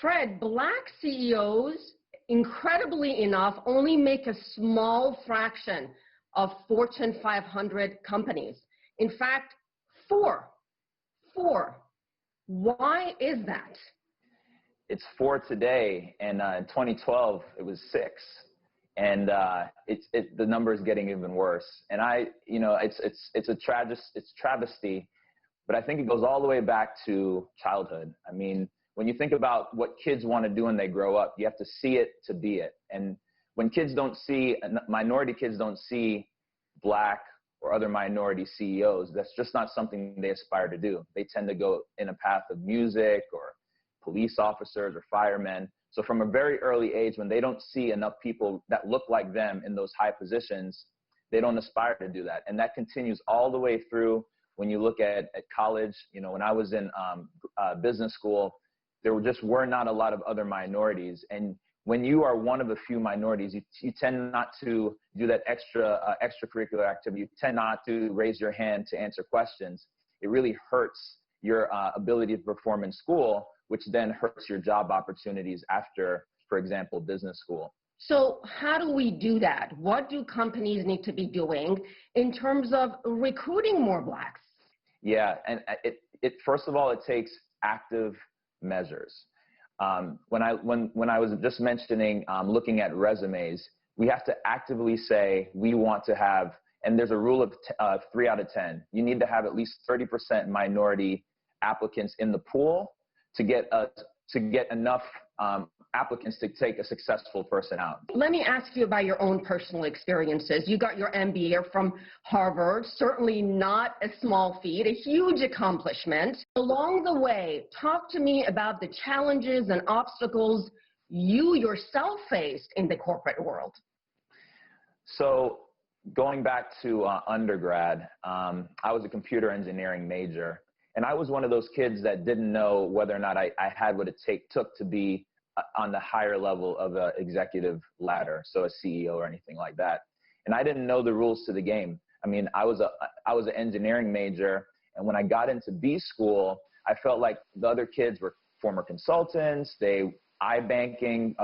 Fred, black CEOs, incredibly enough, only make a small fraction of Fortune 500 companies. In fact, four. Why is that? It's 4 today, and in 2012 it was 6, and the number is getting even worse. And it's a travesty, but I think it goes all the way back to childhood. I mean, when you think about what kids want to do when they grow up, you have to see it to be it. And when minority kids don't see black or other minority CEOs, that's just not something they aspire to do. They tend to go in a path of music or police officers or firemen. So from a very early age, when they don't see enough people that look like them in those high positions, they don't aspire to do that. And that continues all the way through when you look at college. You know, when I was in business school, there were not a lot of other minorities. And when you are one of a few minorities, you tend not to do that extracurricular activity. You tend not to raise your hand to answer questions. It really hurts your ability to perform in school, which then hurts your job opportunities after, for example, business school. So how do we do that? What do companies need to be doing in terms of recruiting more blacks? Yeah, and first of all, it takes active measures. When I was just mentioning looking at resumes, we have to actively say we want to have, and there's a rule of 3 out of 10. You need to have at least 30% minority applicants in the pool to get enough applicants to take a successful person out. Let me ask you about your own personal experiences. You got your MBA from Harvard, certainly not a small feat, a huge accomplishment. Along the way, talk to me about the challenges and obstacles you yourself faced in the corporate world. So going back to undergrad, I was a computer engineering major, and I was one of those kids that didn't know whether or not I had what it took to be on the higher level of an executive ladder, so a CEO or anything like that. And I didn't know the rules to the game. I mean, I was an engineering major, and when I got into B school, I felt like the other kids were former consultants, iBanking,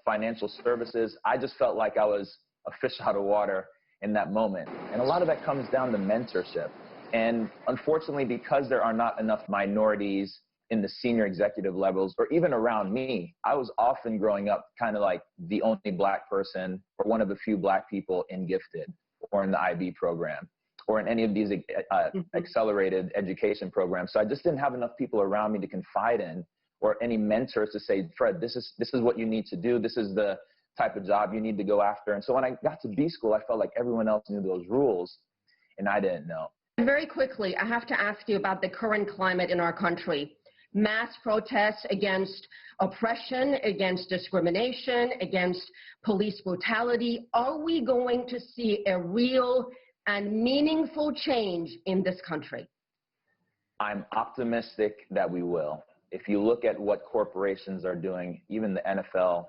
financial services. I just felt like I was a fish out of water in that moment. And a lot of that comes down to mentorship. And unfortunately, because there are not enough minorities in the senior executive levels, or even around me, I was often growing up kind of like the only black person or one of the few black people in Gifted or in the IB program or in any of these accelerated education programs. So I just didn't have enough people around me to confide in, or any mentors to say, Fred, this is what you need to do. This is the type of job you need to go after. And so when I got to B school, I felt like everyone else knew those rules and I didn't know. Very quickly, I have to ask you about the current climate in our country. Mass protests against oppression, against discrimination, against police brutality. Are we going to see a real and meaningful change in this country? I'm optimistic that we will. If you look at what corporations are doing, even the NFL,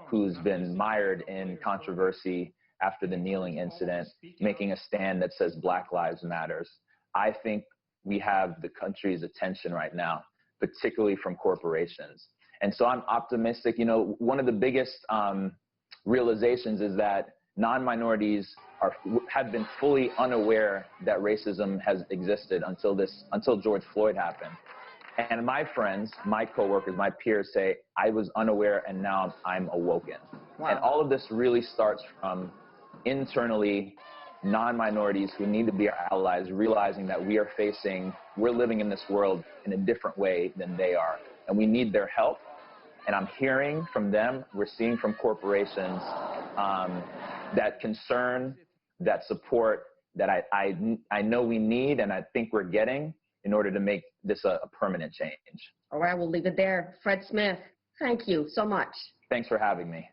who's been mired in controversy after the kneeling incident, making a stand that says Black Lives Matters, I think we have the country's attention right now, particularly from corporations. And so I'm optimistic. You know, one of the biggest realizations is that non-minorities have been fully unaware that racism has existed until George Floyd happened. And my friends, my coworkers, my peers say, I was unaware and now I'm awoken. Wow. And all of this really starts from internally non-minorities who need to be our allies, realizing that we're living in this world in a different way than they are. And we need their help. And I'm hearing from them, we're seeing from corporations, that concern, that support that I know we need and I think we're getting in order to make this a permanent change. All right, we'll leave it there. Fred Smith, thank you so much. Thanks for having me.